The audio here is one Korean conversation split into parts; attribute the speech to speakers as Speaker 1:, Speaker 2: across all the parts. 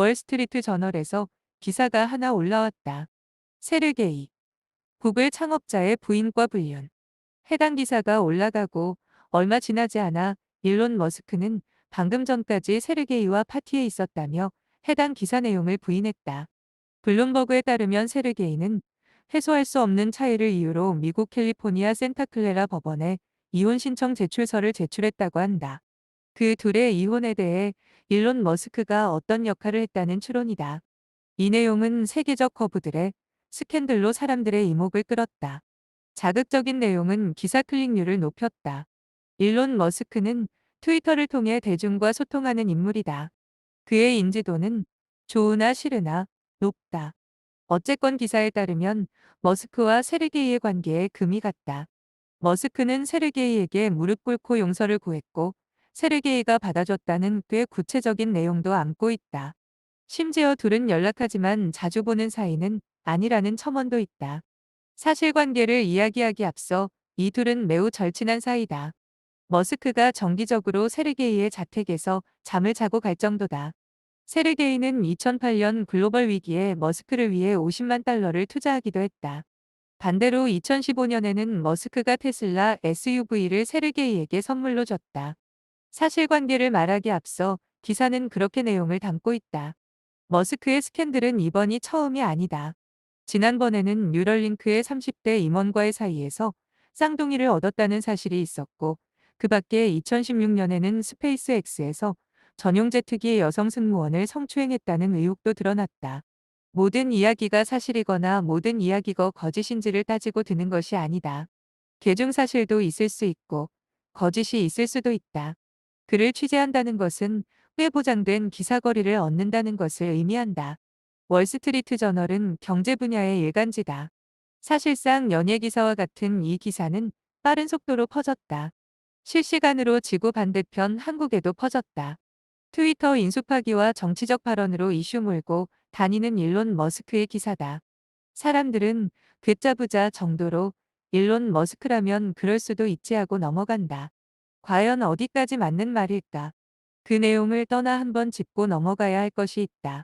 Speaker 1: 월스트리트 저널에서 기사가 하나 올라왔다. 세르게이, 구글 창업자의 부인과 불륜. 해당 기사가 올라가고 얼마 지나지 않아 일론 머스크는 방금 전까지 세르게이와 파티에 있었다며 해당 기사 내용을 부인했다. 블룸버그에 따르면 세르게이는 해소할 수 없는 차이를 이유로 미국 캘리포니아 센타클레라 법원에 이혼 신청 제출서를 제출했다고 한다. 그 둘의 이혼에 대해 일론 머스크가 어떤 역할을 했다는 추론이다. 이 내용은 세계적 거부들의 스캔들로 사람들의 이목을 끌었다. 자극적인 내용은 기사 클릭률을 높였다. 일론 머스크는 트위터를 통해 대중과 소통하는 인물이다. 그의 인지도는 좋으나 싫으나 높다. 어쨌건 기사에 따르면 머스크와 세르게이의 관계에 금이 갔다. 머스크는 세르게이에게 무릎 꿇고 용서를 구했고 세르게이가 받아줬다는 꽤 구체적인 내용도 담고 있다. 심지어 둘은 연락하지만 자주 보는 사이는 아니라는 첨언도 있다. 사실관계를 이야기하기 앞서 이 둘은 매우 절친한 사이다. 머스크가 정기적으로 세르게이의 자택에서 잠을 자고 갈 정도다. 세르게이는 2008년 글로벌 위기에 머스크를 위해 50만 달러를 투자하기도 했다. 반대로 2015년에는 머스크가 테슬라 SUV를 세르게이에게 선물로 줬다. 사실관계를 말하기 앞서 기사는 그렇게 내용을 담고 있다. 머스크의 스캔들은 이번이 처음이 아니다. 지난번에는 뉴럴링크의 30대 임원과의 사이에서 쌍둥이를 얻었다는 사실이 있었고, 그 밖에 2016년에는 스페이스X에서 전용 제트기의 여성 승무원을 성추행했다는 의혹도 드러났다. 모든 이야기가 사실이거나 모든 이야기가 거짓인지를 따지고 드는 것이 아니다. 개중사실도 있을 수 있고, 거짓이 있을 수도 있다. 그를 취재한다는 것은 꽤 보장된 기사거리를 얻는다는 것을 의미한다. 월스트리트 저널은 경제 분야의 일간지다. 사실상 연예 기사와 같은 이 기사는 빠른 속도로 퍼졌다. 실시간으로 지구 반대편 한국에도 퍼졌다. 트위터 인수파기와 정치적 발언으로 이슈 몰고 다니는 일론 머스크의 기사다. 사람들은 괴짜부자 정도로 일론 머스크라면 그럴 수도 있지 하고 넘어간다. 과연 어디까지 맞는 말일까? 그 내용을 떠나 한번 짚고 넘어가야 할 것이 있다.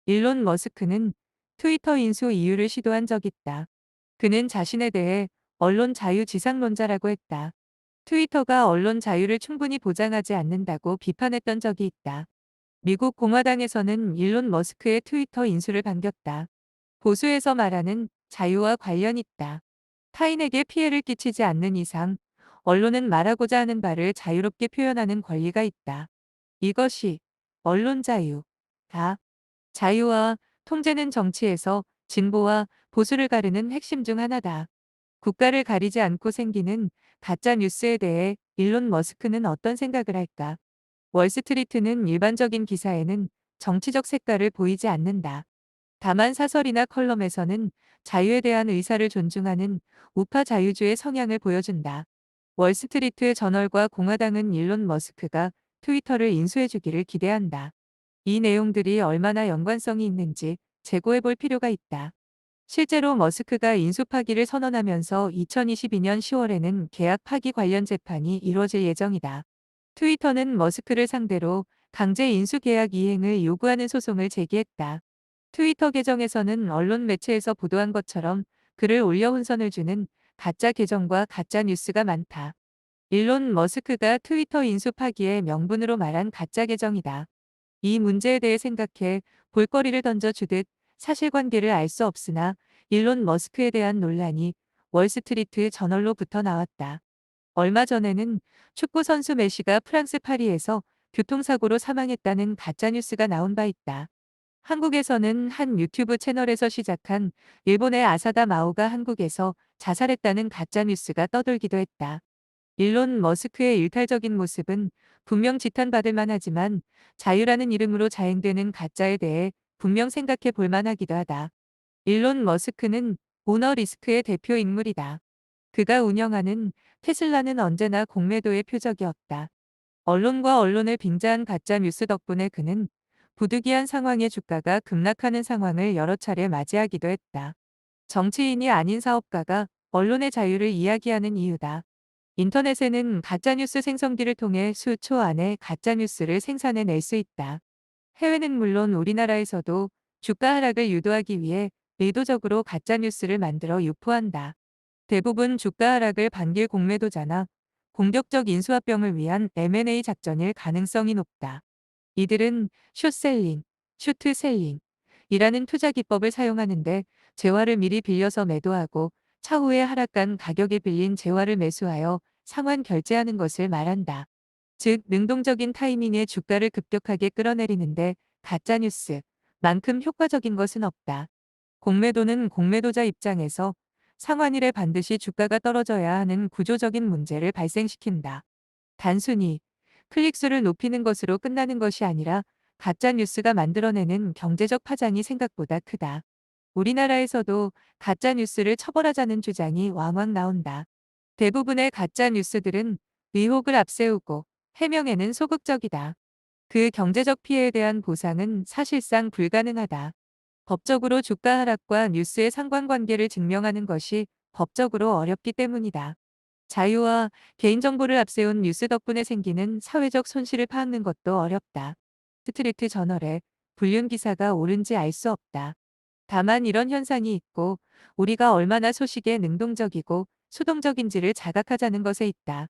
Speaker 1: 일론 머스크는 트위터 인수 이유를 시도한 적 있다. 그는 자신에 대해 언론 자유 지상론자라고 했다. 트위터가 언론 자유를 충분히 보장하지 않는다고 비판했던 적이 있다. 미국 공화당에서는 일론 머스크의 트위터 인수를 반겼다. 보수에서 말하는 자유와 관련 있다. 타인에게 피해를 끼치지 않는 이상 언론은 말하고자 하는 바를 자유롭게 표현하는 권리가 있다. 이것이 언론 자유. 다. 자유와 통제는 정치에서 진보와 보수를 가르는 핵심 중 하나다. 국가를 가리지 않고 생기는 가짜 뉴스에 대해 일론 머스크는 어떤 생각을 할까? 월스트리트는 일반적인 기사에는 정치적 색깔을 보이지 않는다. 다만 사설이나 컬럼에서는 자유에 대한 의사를 존중하는 우파 자유주의 성향을 보여준다. 월스트리트 저널과 공화당은 일론 머스크가 트위터를 인수해주기를 기대한다. 이 내용들이 얼마나 연관성이 있는지 재고해 볼 필요가 있다. 실제로 머스크가 인수 파기를 선언하면서 2022년 10월에는 계약 파기 관련 재판이 이뤄질 예정이다. 트위터는 머스크를 상대로 강제 인수 계약 이행을 요구하는 소송을 제기했다. 트위터 계정에서는 언론 매체에서 보도한 것처럼 글을 올려 혼선을 주는 가짜 계정과 가짜 뉴스가 많다. 일론 머스크가 트위터 인수 파기의 명분으로 말한 가짜 계정이다. 이 문제에 대해 생각해 볼거리를 던져주듯 사실관계를 알 수 없으나 일론 머스크에 대한 논란이 월스트리트 저널로부터 나왔다. 얼마 전에는 축구 선수 메시가 프랑스 파리에서 교통사고로 사망했다는 가짜뉴스가 나온 바 있다. 한국에서는 한 유튜브 채널에서 시작한 일본의 아사다 마오가 한국에서 자살했다는 가짜뉴스가 떠돌기도 했다. 일론 머스크의 일탈적인 모습은 분명 지탄받을 만하지만 자유라는 이름으로 자행되는 가짜에 대해 분명 생각해 볼 만하기도 하다. 일론 머스크는 오너 리스크의 대표 인물이다. 그가 운영하는 테슬라는 언제나 공매도의 표적이었다. 언론과 언론을 빙자한 가짜 뉴스 덕분에 그는 부득이한 상황의 주가가 급락하는 상황을 여러 차례 맞이하기도 했다. 정치인이 아닌 사업가가 언론의 자유를 이야기하는 이유다. 인터넷에는 가짜뉴스 생성기를 통해 수초 안에 가짜뉴스를 생산해낼 수 있다. 해외는 물론 우리나라에서도 주가 하락을 유도하기 위해 의도적으로 가짜뉴스를 만들어 유포한다. 대부분 주가 하락을 반길 공매도자나 공격적 인수합병을 위한 M&A 작전일 가능성이 높다. 이들은 숏셀링, 슈트셀링 이라는 투자 기법을 사용하는데 재화를 미리 빌려서 매도하고 차후에 하락한 가격에 빌린 재화를 매수하여 상환 결제하는 것을 말한다. 즉, 능동적인 타이밍에 주가를 급격하게 끌어내리는데 가짜뉴스만큼 효과적인 것은 없다. 공매도는 공매도자 입장에서 상환일에 반드시 주가가 떨어져야 하는 구조적인 문제를 발생시킨다. 단순히 클릭수를 높이는 것으로 끝나는 것이 아니라 가짜 뉴스가 만들어내는 경제적 파장이 생각보다 크다. 우리나라에서도 가짜 뉴스를 처벌하자는 주장이 왕왕 나온다. 대부분의 가짜 뉴스들은 의혹을 앞세우고 해명에는 소극적이다. 그 경제적 피해에 대한 보상은 사실상 불가능하다. 법적으로 주가 하락과 뉴스의 상관관계를 증명하는 것이 법적으로 어렵기 때문이다. 자유와 개인정보를 앞세운 뉴스 덕분에 생기는 사회적 손실을 파악는 것도 어렵다. 스트리트 저널에 불륜 기사가 옳은지 알 수 없다. 다만 이런 현상이 있고 우리가 얼마나 소식에 능동적이고 수동적인지를 자각하자는 것에 있다.